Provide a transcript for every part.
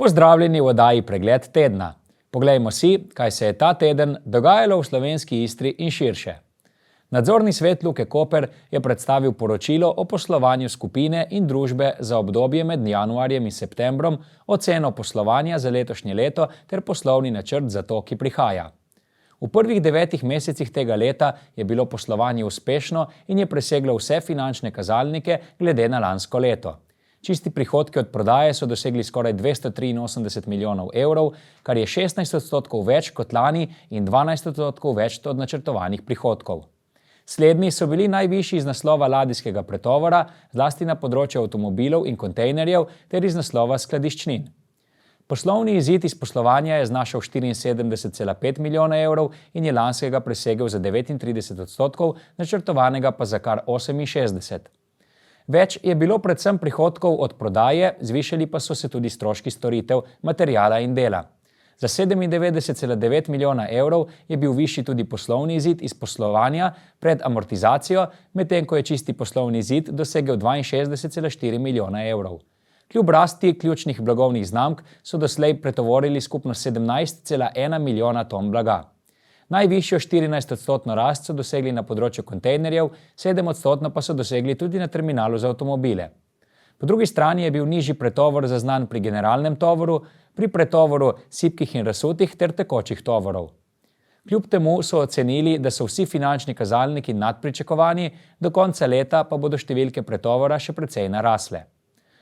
Pozdravljeni v oddaji Pregled tedna. Poglejmo si, kaj se je ta teden dogajalo v slovenski Istri in širše. Nadzorni svet Luke Koper je predstavil poročilo o poslovanju skupine in družbe za obdobje med januarjem in septembrom, oceno poslovanja za letošnje leto ter poslovni načrt za to, ki prihaja. V prvih 9 mesecih tega leta je bilo poslovanje uspešno in je preseglo vse finančne kazalnike glede na lansko leto. Čisti prihodki od prodaje so dosegli skoraj 283 milijonov evrov, kar je 16% več kot lani in 12% več od načrtovanih prihodkov. Slednji so bili najvišji iz naslova ladijskega pretovora, zlasti na področju avtomobilov in kontejnerjev ter iz naslova skladiščnin. Poslovni izid iz poslovanja je znašal 74,5 milijona evrov in je lanskega presegel za 39%, načrtovanega pa za kar 68%. Več je bilo predvsem prihodkov od prodaje, zvišali pa so se tudi stroški storitev, materiala in dela. Za 97,9 milijona evrov je bil višji tudi poslovni izid iz poslovanja pred amortizacijo, medtem ko je čisti poslovni izid dosegel 62,4 milijona evrov. Kljub rasti ključnih blagovnih znamk so doslej pretovorili skupno 17,1 milijona ton blaga. Najvišjo 14% rast so dosegli na področju kontejnerjev, 7% pa so dosegli tudi na terminalu za avtomobile. Po drugi strani je bil nižji pretovor zaznan pri generalnem tovoru, pri pretovoru sipkih in razsutih ter tekočih tovorov. Kljub temu so ocenili, da so vsi finančni kazalniki nad pričakovanji, do konca leta pa bodo številke pretovora še precej narasle.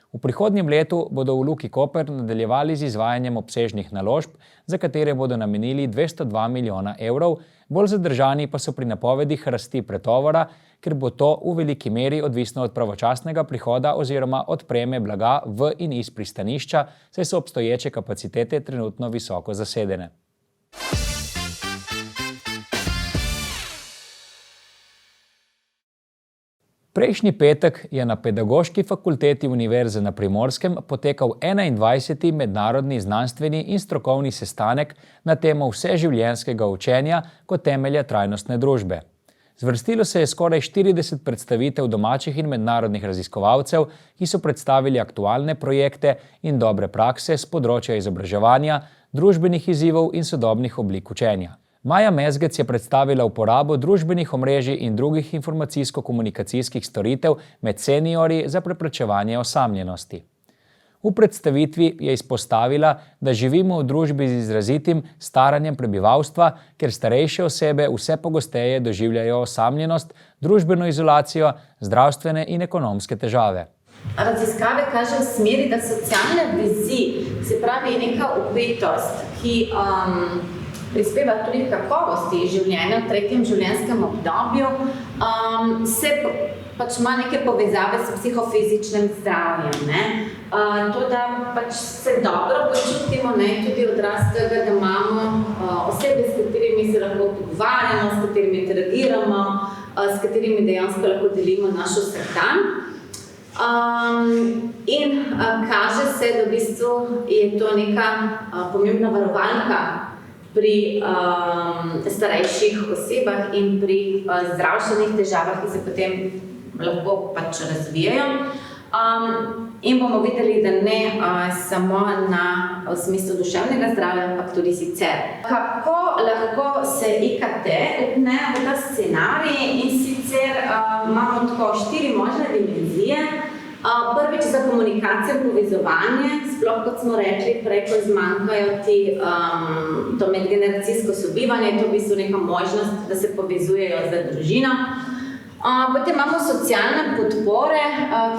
V prihodnjem letu bodo v Luki Koper nadaljevali z izvajanjem obsežnih naložb, za katere bodo namenili 202 milijona evrov, bolj zadržani pa so pri napovedih rasti pretovora, ker bo to v veliki meri odvisno od pravočasnega prihoda oziroma odpreme blaga v in iz pristanišča, saj so obstoječe kapacitete trenutno visoko zasedene. Prejšnji petek je na Pedagoški fakulteti Univerze na Primorskem potekal 21. mednarodni znanstveni in strokovni sestanek na temo vseživljenjskega učenja kot temelja trajnostne družbe. Zvrstilo se je skoraj 40 predstavitev domačih in mednarodnih raziskovalcev, ki so predstavili aktualne projekte in dobre prakse s področja izobraževanja, družbenih izzivov in sodobnih oblik učenja. Maja Mezgec je predstavila uporabo družbenih omrežij in drugih informacijsko-komunikacijskih storitev med seniorji za preprečevanje osamljenosti. V predstavitvi je izpostavila, da živimo v družbi z izrazitim staranjem prebivalstva, ker starejše osebe vse pogosteje doživljajo osamljenost, družbeno izolacijo, zdravstvene in ekonomske težave. Raziskave kažejo v smeri, da socialne vezi, se pravi neka upetost, ki prispeva tudi kakovosti življenja v tretjem življenjskem obdobju, se pač ima neke povezave s psihofizičnim zdravjem. To, da pač se dobro počutimo, tudi odraz tega, da imamo osebe, s katerimi se lahko pogovarjamo, s katerimi interagiramo, s katerimi dejansko lahko delimo naš vsakdan. In kaže se, da v bistvu je to neka pomembna varovalka pri starejših osebah in pri zdravstvenih težavah, ki se potem lahko pač razvijajo. In bomo videli, da ne samo v smislu duševnega zdravja, ampak tudi sicer. Kako lahko se IKT upne v ta scenarij? In sicer imamo tako 4 možne dimenzije. Prvič za komunikacijo in povezovanje, sploh kot smo rekli prej, ko zmanjkajo to medgeneracijsko sobivanje, to v bistvu neka možnost, da se povezujejo z družino. Potem imamo socialne podpore,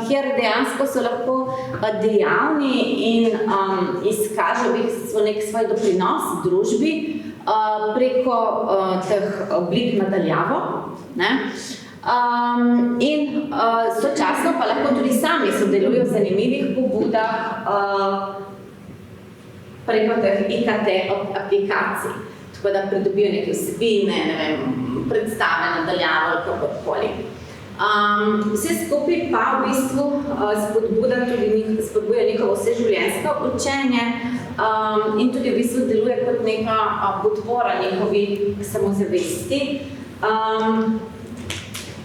kjer dejansko so lahko dejavni in izkažejo nek svoj doprinos v družbi preko teh oblik nadaljavo. In sočasno pa lahko tudi sami sodelujo v zanimivih pobudah preko teh IKT aplikacij, tako da pridobijo neke vsebine, predstave nadaljavo ali kakorkoli. Vse skupaj pa v bistvu spodbuja njihovo vseživljenjsko učenje in tudi v bistvu deluje kot neka podpora njihovi samozavesti.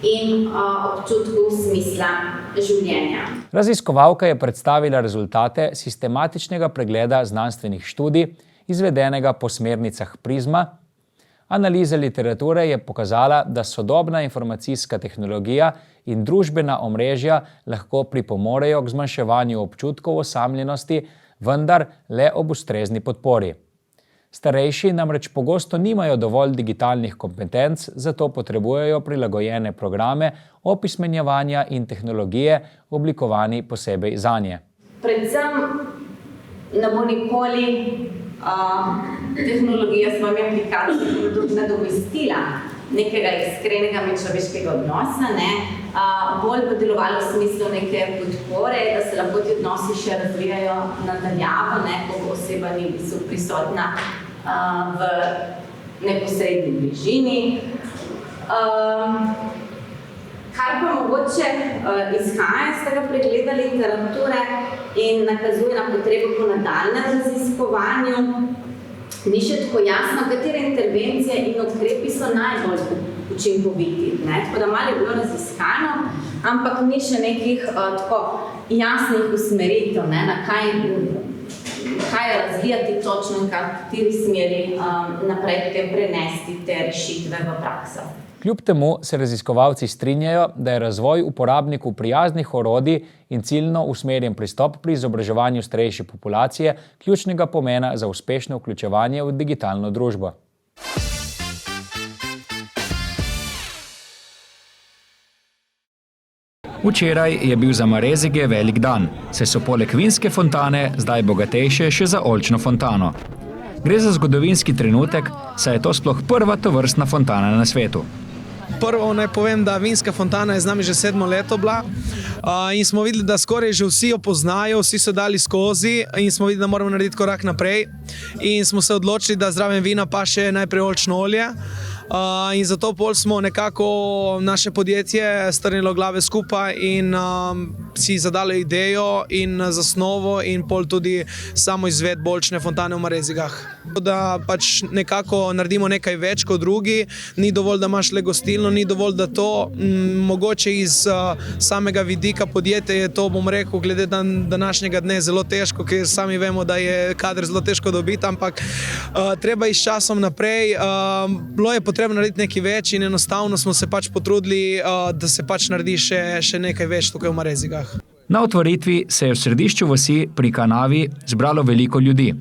in občutku smisla življenja. Raziskovalka je predstavila rezultate sistematičnega pregleda znanstvenih študij, izvedenega po smernicah Prizma. Analiza literature je pokazala, da sodobna informacijska tehnologija in družbena omrežja lahko pripomorejo k zmanjševanju občutkov osamljenosti, vendar le ob ustrezni podpori. Starejši namreč pogosto nimajo dovolj digitalnih kompetenc, zato potrebujejo prilagojene programe opismenjevanja in tehnologije, oblikovani posebej zanje. Predvsem ne bo nikoli tehnologija s svojimi aplikacijami nadomestila nekega iskrenega medčloveškega odnosa, bolj bo delovalo v smislu neke podpore, da se lahko ti odnosi še razvijajo nadaljavo, ko oseba ni prisotna v neposredni bližini. Kar pa mogoče izhaja iz tega pregleda literature in nakazuje na potrebo po nadaljnjem raziskovanju, ni še tako jasno, katere intervencije in ukrepi so najbolj učinkoviti. Tako da malo je bilo raziskano, ampak ni še nekih tako jasnih usmeritev, na kaj razvijati točno in kateri smeri naprej potem prenesti te rešitve v prakso. Kljub temu se raziskovalci strinjajo, da je razvoj uporabniku prijaznih orodij in ciljno usmerjen pristop pri izobraževanju starejše populacije ključnega pomena za uspešno vključevanje v digitalno družbo. Včeraj je bil za Marezige velik dan, saj so poleg vinske fontane zdaj bogatejše še za oljčno fontano. Gre za zgodovinski trenutek, saj je to sploh prva tovrstna fontana na svetu. Prvo naj povem, da vinska fontana je z nami že 7. leto bila in smo videli, da skoraj že vsi jo poznajo, vsi so dali skozi in smo videli, da moramo narediti korak naprej in smo se odločili, da zraven vina pa še najprej oljčno olje. In zato pol smo nekako naše podjetje strnilo glave skupaj in si zadali idejo in zasnovo in pol tudi samo izvedbo oljčne fontane v Marezigah. Da pač nekako naredimo nekaj več kot drugi, ni dovolj, da imaš le gostilno, ni dovolj, da to, mogoče iz samega vidika podjetja je to, bom rekel, glede današnjega dne zelo težko, ker sami vemo, da je kader zelo težko dobiti, ampak treba iz časom naprej, bilo je potrebno narediti nekaj več in enostavno smo se pač potrudili, da se pač naredi še nekaj več tukaj v Marezigah. Na otvoritvi se je v središču vasi pri Kanavi zbralo veliko ljudi,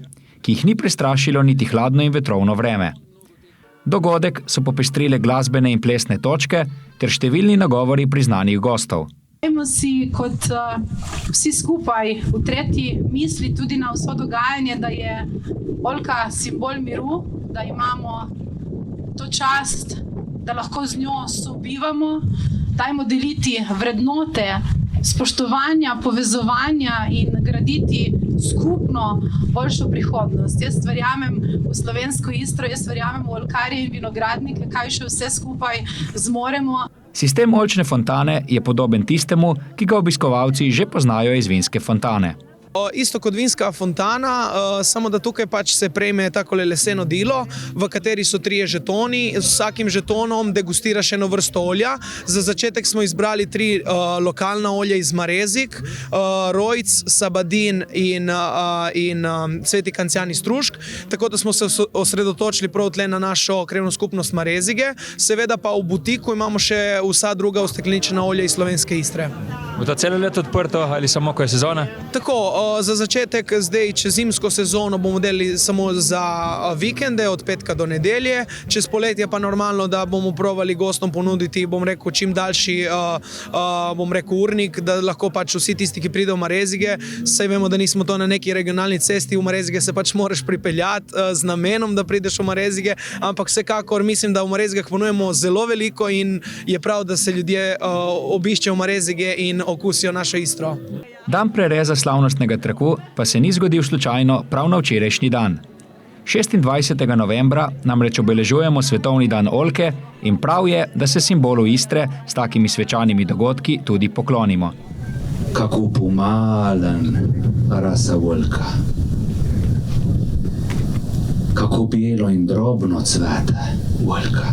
ki jih ni prestrašilo niti hladno in vetrovno vreme. Dogodek so popestrile glasbene in plesne točke ter številni nagovori priznanih gostov. Dajmo si kot vsi skupaj utreti misli tudi na vso dogajanje, da je oljka simbol miru, da imamo to čast, da lahko z njo sobivamo, dajmo deliti vrednote spoštovanja, povezovanja in graditi skupno boljšo prihodnost. Jaz verjamem v slovensko Istro, jaz verjamem v oljkarje in vinogradnike, kaj še vse skupaj zmoremo. Sistem oljčne fontane je podoben tistemu, ki ga obiskovalci že poznajo iz vinske fontane. Isto kot vinska fontana, samo da tukaj pač se prejme takole leseno dilo, v kateri so 3 žetoni, z vsakim žetonom degustiraš eno vrsto olja. Za začetek smo izbrali 3 lokalna olja iz Marezik, Rojc, Sabadin in Sveti Kancijan iz Trušk, tako da smo se osredotočili prav tle na našo krevno skupnost Marezige. Seveda pa v butiku imamo še vsa druga ustekleničena olja iz slovenske Istre. Bo to celo leto odprto ali samo, ko je sezona? Tako, za začetek zdaj čez zimsko sezono bomo delali samo za vikende od petka do nedelje, čez poletje pa normalno, da bomo probali gostom ponuditi, bom rekel, čim daljši urnik, da lahko pač vsi tisti, ki pridejo v Marezige, saj vemo, da nismo to na neki regionalni cesti, v Marezige se pač moraš pripeljati z namenom, da prideš v Marezige, ampak vsekakor mislim, da v Marezigah ponujemo zelo veliko in je prav, da se ljudje obiščejo v Marezige in okusijo našo Istro. Dan prereza slavnostnega traku pa se ni zgodil slučajno prav na včerajšnji dan. 26. novembra namreč obeležujemo Svetovni dan oljke in prav je, da se simbolu Istre s takimi svečanimi dogodki tudi poklonimo. Kako pomalen rasa oljka. Kako bijelo in drobno cvete oljka.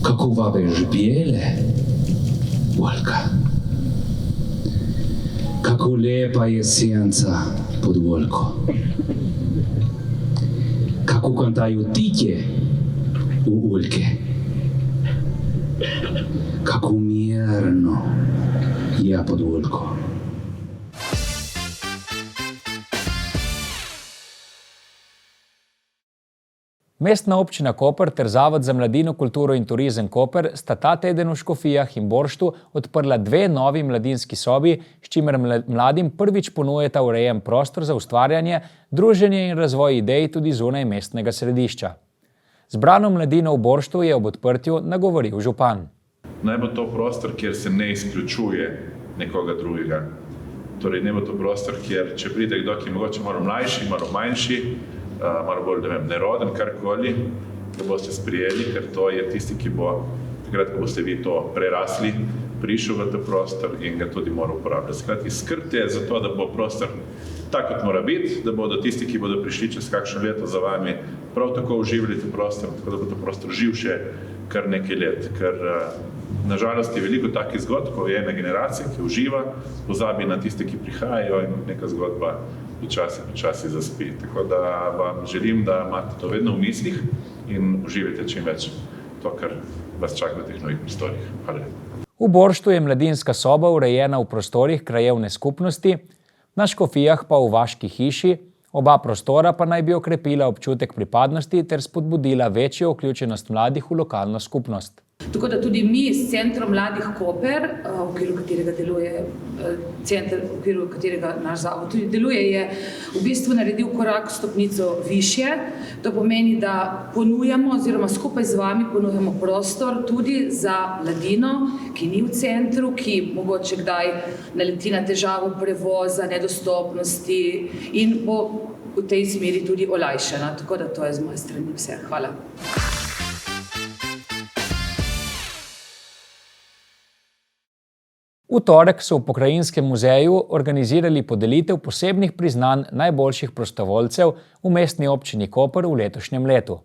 Kako vabeš bijele, Volka? Kako lepa je senca pod Volko? Kako kantaju titje u Ulke? Kako mirno je pod Volko? Mestna občina Koper ter Zavod za mladino, kulturo in turizem Koper sta ta teden v Škofijah in Borštu odprla 2 novi mladinski sobi, s čimer mladim prvič ponujeta urejen prostor za ustvarjanje, druženje in razvoj idej tudi zunaj mestnega središča. Zbrano mladino v Borštu je ob odprtju nagovoril župan. Naj bo to prostor, kjer se ne izključuje nekoga drugega. Torej, ne bo to prostor, kjer če pride kdo, ki je mogoče malo mlajši, malo manjši, malo bolj neroden, karkoli, da boste sprijeli, ker to je tisti, ki bo, takrat, ko boste vi to prerasli, prišel v ta prostor in ga tudi mora uporabljati. Skrati, skrbte za to, da bo prostor tak, kot mora biti, da bodo tisti, ki bodo prišli čez kakšno leto za vami, prav tako uživali ta prostor, tako da bo ta prostor živ še kar nekaj let. Ker nažalost je veliko takih zgodb, ko je ena generacija, ki uživa, pozabi na tiste, ki prihajajo in neka zgodba počasi zaspi. Tako da vam želim, da imate to vedno v mislih in uživajte čim več to, kar vas čaka v teh novih prostorih. Hvala. V Borštu je mladinska soba urejena v prostorih krajevne skupnosti, na Škofijah pa v vaški hiši, oba prostora pa naj bi okrepila občutek pripadnosti ter spodbudila večjo vključenost mladih v lokalno skupnost. Tako da tudi mi s Centrom mladih Koper, v okviru katerega deluje center, v okviru katerega naš zavod tudi deluje, je v bistvu naredil korak stopnico višje. To pomeni, da ponujamo oziroma skupaj z vami ponujamo prostor tudi za mladino, ki ni v centru, ki mogoče kdaj naleti na težavo prevoza, nedostopnosti in bo v tej smeri tudi olajšana. Tako da to je z moje strani vse. Hvala. V torek so v Pokrajinskem muzeju organizirali podelitev posebnih priznanj najboljših prostovoljcev v mestni občini Koper v letošnjem letu.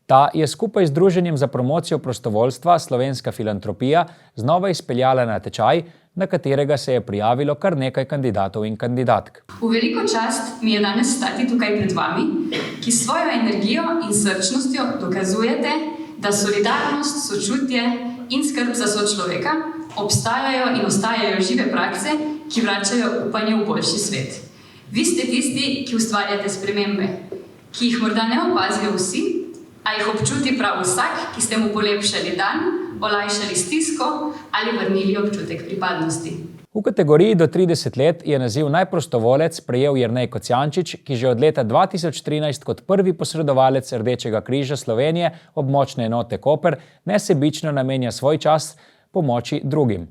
Ta je skupaj z Združenjem za promocijo prostovoljstva Slovenska filantropija znova izpeljala natečaj, na katerega se je prijavilo kar nekaj kandidatov in kandidatk. V veliko čast mi je danes stati tukaj pred vami, ki s svojo energijo in srčnostjo dokazujete, da solidarnost, sočutje in skrb za sočloveka obstajajo in ostajajo žive prakse, ki vračajo upanje v boljši svet. Vi ste tisti, ki ustvarjate spremembe, ki jih morda ne opazijo vsi, a jih občuti prav vsak, ki ste mu polepšali dan, olajšali stisko ali vrnili občutek pripadnosti. V kategoriji do 30 let je naziv najprostovolec prejel Jernej Kocijančič, ki že od leta 2013 kot prvi posredovalec Rdečega križa Slovenije območne enote Koper nesebično namenja svoj čas pomoči drugim.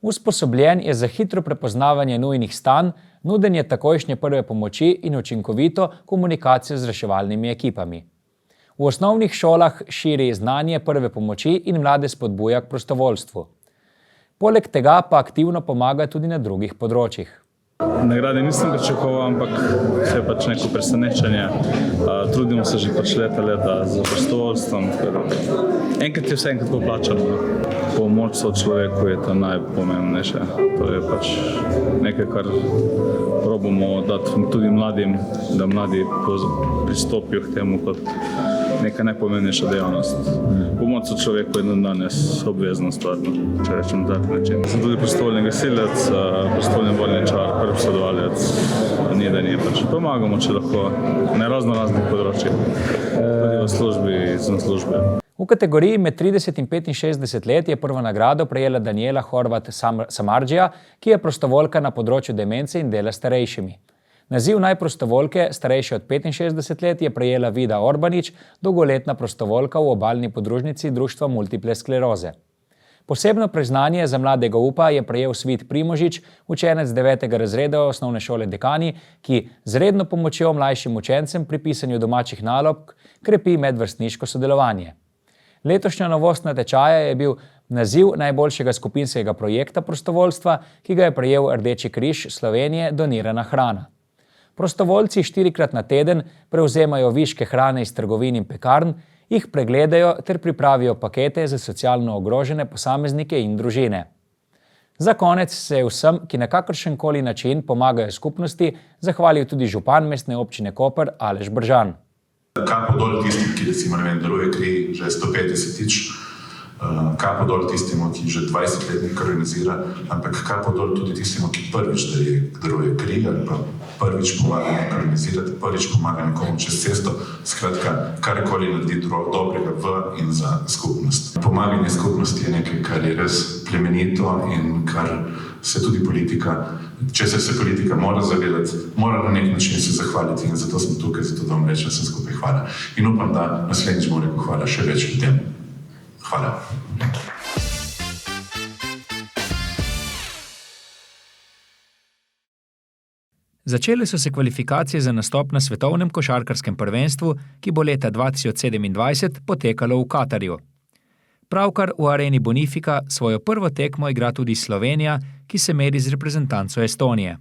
Usposobljen je za hitro prepoznavanje nujnih stanj, nudenje takojšnje prve pomoči in učinkovito komunikacijo z reševalnimi ekipami. V osnovnih šolah širi znanje prve pomoči in mlade spodbuja k prostovoljstvu. Poleg tega pa aktivno pomaga tudi na drugih področjih. Nagrade nisem pričakoval, ampak vse je pač neko presenečenje. Trudimo se že pač leta za prostovoljstvom. Enkrat je vse enkrat poplačano. Pomoč sočloveku je to najpomembnejše. To je pač nekaj, kar probamo dati tudi mladim, da mladi pristopijo k temu kot neka najpomembnejša dejavnost. Pomoč sočloveku je danes obvezna stvar, če rečem na tak način. Sem tudi prostovoljni gasilec, prostovoljni bolničar, prvi posredovalec, ni da ni. Pač pomagamo, če lahko, na raznih področjih, tudi v službi, izven službe. V kategoriji med 30 in 65 let je prvo nagrado prejela Daniela Horvat Samardžija, ki je prostovoljka na področju demence in dela s starejšimi. Naziv najprostovoljke, starejše od 65 let, je prejela Vida Orbanič, dolgoletna prostovoljka v obalni podružnici Društva multiple skleroze. Posebno priznanje za mladega upa je prejel Svit Primožič, učenec 9. razreda osnovne šole Dekani, ki z redno pomočjo mlajšim učencem pri pisanju domačih nalog krepi medvrstniško sodelovanje. Letošnja novost natečaja je bil naziv najboljšega skupinskega projekta prostovoljstva, ki ga je prejel Rdeči križ Slovenije Donirana hrana. Prostovoljci 4-krat na teden prevzemajo viške hrane iz trgovin in pekarn jih pregledajo ter pripravijo pakete za socialno ogrožene posameznike in družine. Za konec se je vsem, ki na kakršenkoli način pomagajo skupnosti, zahvalil tudi župan Mestne občine Koper Aleš Bržan. Kapo dol tistim, ki recimo deluje kri že 150-tič, kapo dol tistemu, ki že 20 let nekaj organizira, ampak kapo dol tudi tistemu, ki prvič deluje kri ali pa prvič pomaga nekaj organizirati, prvič pomaga nekomu čez cesto, skratka, karkoli naredi dobrega v in za skupnost. Pomaganje skupnosti je nekaj, kar je res plemenito in kar se tudi politika, če se politika mora zavedati, mora na nek način se zahvaliti in zato smo tukaj, zato da vam rečem vsem skupaj hvala. In upam, da naslednjič bom rekel hvala še več ljudem. Hvala. Začele so se kvalifikacije za nastop na svetovnem košarkarskem prvenstvu, ki bo leta 2027 potekalo v Katarju. Pravkar v areni Bonifika svojo prvo tekmo igra tudi Slovenija, ki se meri z reprezentanco Estonije.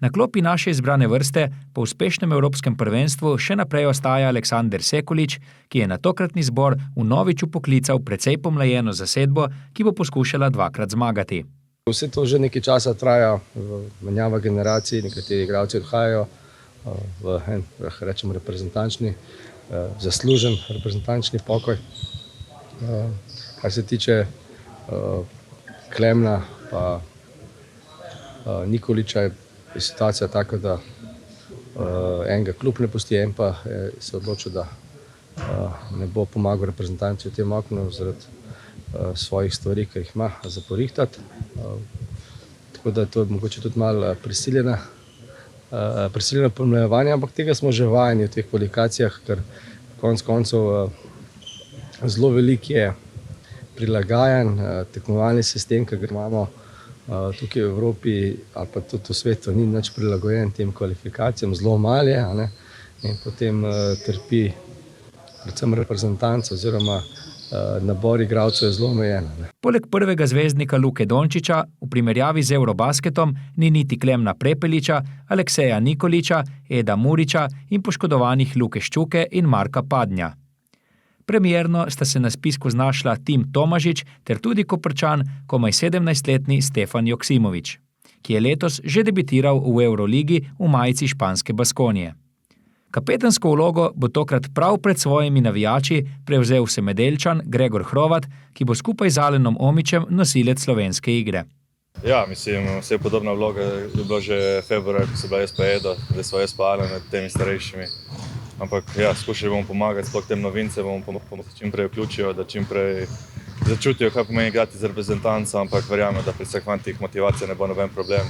Na klopi naše izbrane vrste po uspešnem evropskem prvenstvu še naprej ostaja Aleksander Sekulič, ki je na tokratni zbor vnovič vpoklical precej pomlajeno zasedbo, ki bo poskušala dvakrat zmagati. Vse to že nekaj časa traja, menjava generacij, nekateri igralci odhajajo v en, rečemo, reprezentančni, zaslužen reprezentančni pokoj. Kar se tiče Klemna pa Nikoliča, je situacija taka, da enega klub ne pusti, en pa se odločil, da ne bo pomagal reprezentanci v tem oknu zaradi svojih stvari, ki jih ima za porihtati. Tako da to je mogoče tudi malo prisiljeno pomlajevanje, ampak tega smo že vajeni v teh kvalifikacijah, ker konec koncev zelo veliko je prilagajan tekmovalni sistem, ki ga imamo tukaj v Evropi ali pa tudi v svetu, ni nič prilagojen tem kvalifikacijam, zelo malo je, in potem trpi predvsem reprezentanca oziroma nabor igralcev je zelo omejen. Poleg prvega zvezdnika Luke Dončića v primerjavi z Eurobasketom ni niti Klemna Prepeliča, Alekseja Nikoliča, Eda Muriča in poškodovanih Luke Ščuke in Marka Padnja. Premierno sta se na spisku znašla Tim Tomažič ter tudi Koprčan, komaj 17-letni Stefan Joksimović, ki je letos že debitiral v Euroligi v majici španske Baskonije. Kapetansko vlogo bo tokrat prav pred svojimi navijači prevzel Semedeljčan Gregor Hrovat, ki bo skupaj z Alenom Omićem nosilec slovenske igre. Ja, mislim, vse podobna vloga je bila že februarja, ko so bila jaz pa Edo, da so jaz pa Alen med temi starejšimi. Ampak ja, skušali bomo pomagati, sploh tem novincem bomo se čim prej vključijo, da čim prej začutijo, kaj pomeni igrati z reprezentanco, ampak verjamem, da pri vseh fantih motivacija ne bo noben problem.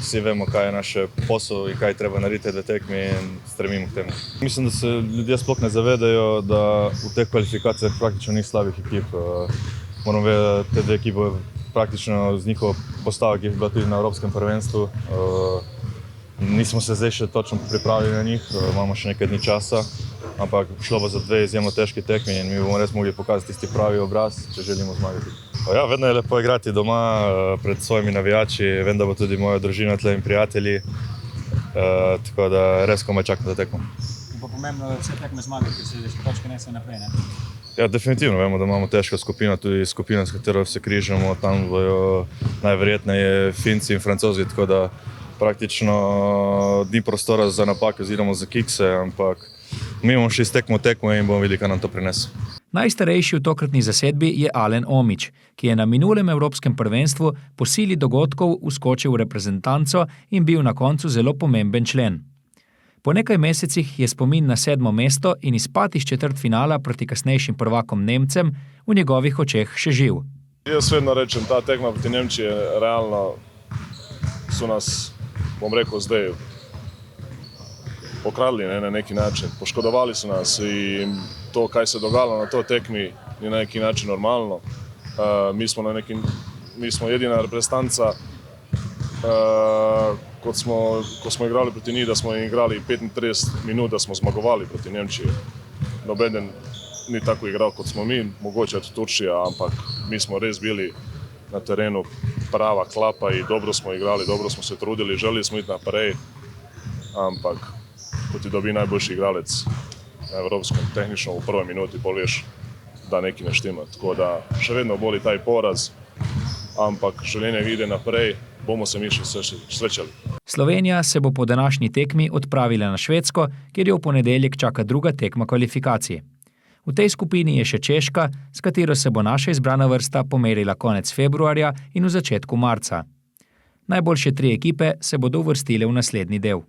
Vsi vemo, kaj je naš posel in kaj treba narediti v tekmi in stremimo k temu. Mislim, da se ljudje sploh ne zavedajo, da v teh kvalifikacijah praktično ni slabih ekip. Moram vedeti, te dve ekipe praktično z njihovo postavo, ki je bila tudi na Evropskem prvenstvu. Nismo se zdaj še točno pripravili na njih, imamo še nekaj dni časa, ampak šlo bo za dve izjemno težki tekmi in mi bomo res mogli pokazati tisti pravi obraz, če želimo zmagati. Ja, vedno je lepo igrati doma pred svojimi navijači, vem, da bo tudi moja družina tle in prijatelji, tako da res komaj čakam za tekmo. Bo pomembno vse tekme zmagati, ker se še točke nesejo naprej, ne? Ja, definitivno vemo, da imamo težko skupino, tudi skupina, s katero se križamo, tam bojo najverjetneje Finci in Francozi, tako da praktično ni prostora za napake oziroma za kikse, ampak mi bomo šli s tekmo in bomo videli, kaj nam to prinese. Najstarejši v tokratni zasedbi je Alen Omić, ki je na minulem evropskem prvenstvu po sili dogodkov vskočil v reprezentanco in bil na koncu zelo pomemben člen. Po nekaj mesecih je spomin na 7. mesto in izpad iz četrtfinala proti kasnejšim prvakom Nemcem v njegovih očeh še živ. Jaz vedno rečem, ta tekma proti Nemčiji realno so nas, bom rekel, zdaj pokradli na neki način. Poškodovali so nas in to, kaj se dogajalo na to tekmi, je na neki način normalno. Mi smo edina reprezentanca, ko smo igrali proti njih, da smo igrali 35 minut, da smo zmagovali proti Nemčiji. Nobeden ni tako igral, kot smo mi, mogoče od Turčija, ampak mi smo res bili na terenu prava klapa i dobro smo igrali, dobro smo se trudili, želeli smo iti naprej, ampak ko ti dobi najboljši igralec na evropskem tehnično v prvoj minuti pol veš, da nekaj ne štima. Tako da še vedno boli taj poraz, ampak življenje vide naprej, bomo se mi še srečali. Slovenija se bo po današnji tekmi odpravila na Švedsko, kjer jo v ponedeljek čaka druga tekma kvalifikacij. V tej skupini je še Češka, s katero se bo naša izbrana vrsta pomerila konec februarja in v začetku marca. Najboljše 3 ekipe se bodo uvrstile v naslednji del.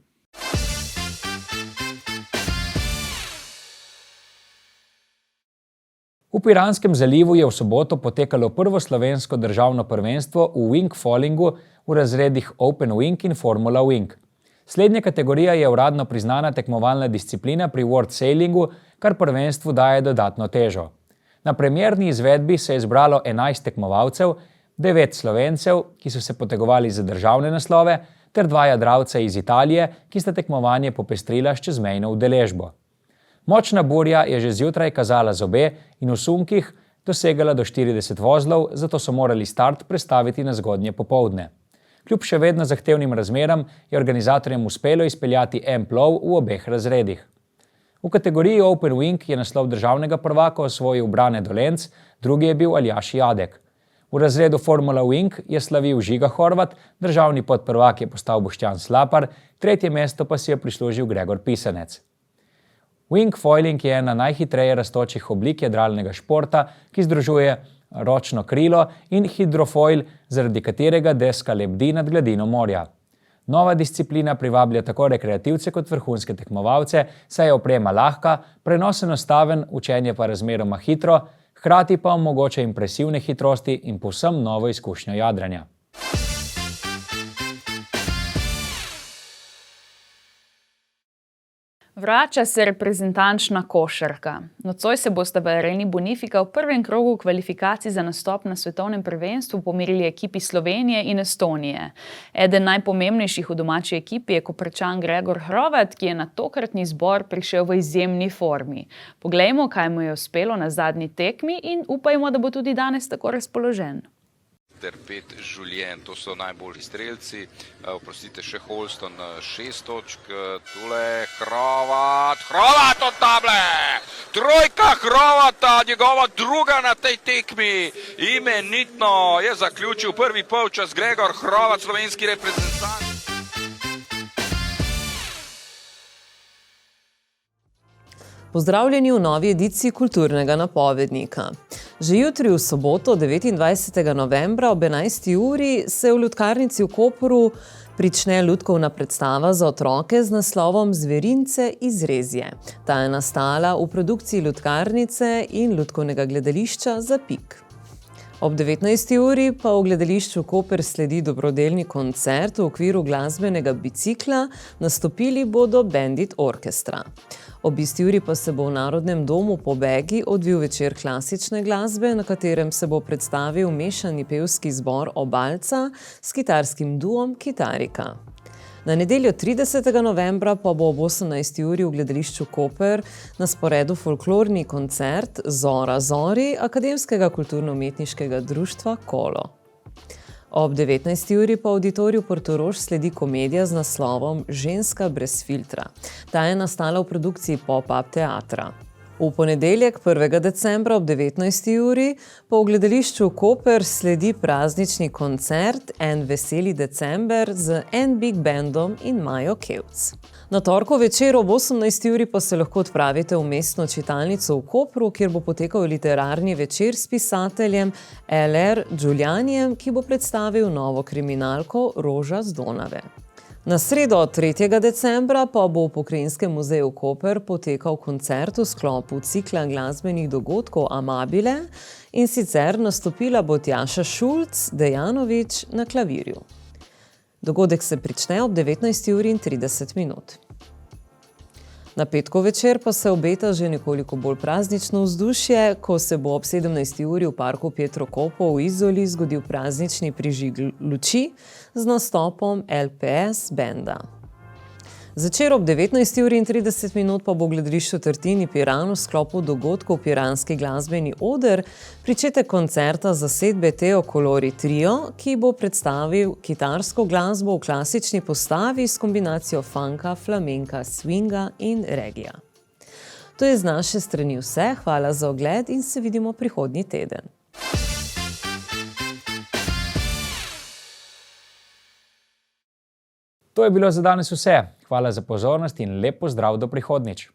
V Piranskem zalivu je v soboto potekalo prvo slovensko državno prvenstvo v wingfallingu v razredih Open Wing in Formula Wing. Slednja kategorija je uradno priznana tekmovalna disciplina pri World Sailingu, kar prvenstvu daje dodatno težo. Na premierni izvedbi se je zbralo 11 tekmovalcev, 9 Slovencev, ki so se potegovali za državne naslove, ter 2 jadralca iz Italije, ki sta tekmovanje popestrila s čezmejno udeležbo. Močna burja je že zjutraj kazala zobe in v sunkih dosegala do 40 vozlov, zato so morali start prestaviti na zgodnje popoldne. Kljub še vedno zahtevnim razmeram je organizatorjem uspelo izpeljati en plov v obeh razredih. V kategoriji Open Wing je naslov državnega prvaka osvojil Brane Dolenc, drugi je bil Aljaž Jadek. V razredu Formula Wing je slavil Žiga Horvat, državni podprvak je postal Boštjan Slapar, 3. mesto pa si je prislužil Gregor Pisanec. Wingfoiling je ena najhitreje rastočih oblik jadralnega športa, ki združuje ročno krilo in hidrofoil, zaradi katerega deska lebdi nad gladino morja. Nova disciplina privablja tako rekreativce kot vrhunske tekmovalce, saj je oprema lahka, prenos enostaven, učenje pa razmeroma hitro, hkrati pa omogoča impresivne hitrosti in povsem novo izkušnjo jadranja. Vrača se reprezentančna košarka. Nocoj se bosta v areni Bonifika v prvem krogu kvalifikacij za nastop na svetovnem prvenstvu pomerili ekipi Slovenije in Estonije. Eden najpomembnejših v domači ekipi je Koprčan Gregor Hrovat, ki je na tokratni izbor prišel v izjemni formi. Poglejmo, kaj mu je uspelo na zadnji tekmi in upajmo, da bo tudi danes tako razpoložen. 5 življenj, to so najboljši strelci, oprostite še Holston 6 točk, tule Hrovat od table, trojka Hrovata, njegova druga na tej tekmi, imenitno je zaključil prvi polčas Gregor Hrovat, slovenski reprezentant. Pozdravljeni v novi ediciji Kulturnega napovednika. Že jutri v soboto, 29. novembra ob 11. uri se v Lutkarnici v Kopru prične lutkovna predstava za otroke z naslovom Zverince izrezje. Ta je nastala v produkciji Lutkarnice in Lutkovnega gledališča Zapik. Ob 19. uri pa v gledališču Koper sledi dobrodelni koncert v okviru glasbenega bicikla, nastopili bodo Bandit Orkestra. Ob isti uri pa se bo v Narodnem domu po Begi odvil večer klasične glasbe, na katerem se bo predstavil mešani pevski zbor Obalca s kitarskim duom Kitarika. Na nedeljo 30. novembra pa bo ob 18. uri v gledališču Koper na sporedu folklorni koncert Zora Zori Akademskega kulturno-umetniškega društva Kolo. Ob 19. uri pa v auditoriju Portorož sledi komedija z naslovom Ženska brez filtra. Ta je nastala v produkciji Pop-up teatra. V ponedeljek 1. decembra ob 19. uri pa v gledališču Koper sledi praznični koncert En veseli december z En Big Bandom in Majo Kevc. Na torkov večer ob 18. uri pa se lahko odpravite v mestno čitalnico v Kopru, kjer bo potekal literarni večer s pisateljem L.R. Đuljanijem, ki bo predstavil novo kriminalko Roža z Donave. Na sredo 3. decembra pa bo v Pokrajinskem muzeju Koper potekal koncert v sklopu cikla glasbenih dogodkov Amabile in sicer nastopila bo Tjaša Šulc Dejanović na klavirju. Dogodek se prične ob 19:30. Na petkov večer pa se obeta že nekoliko bolj praznično vzdušje, ko se bo ob 17. uri v parku Pietro Kopo v Izoli zgodil praznični prižig luči z nastopom LPS benda. Zvečer ob 19:30 pa bo v gledališču Tartini Piran v sklopu dogodkov Piranski glasbeni oder pričetek koncerta zasedbe Teo Colori Trio, ki bo predstavil kitarsko glasbo v klasični postavi s kombinacijo funka, flamenka, swinga in regija. To je z naše strani vse. Hvala za ogled in se vidimo prihodnji teden. To je bilo za danes vse. Hvala za pozornost in lep pozdrav do prihodnjič.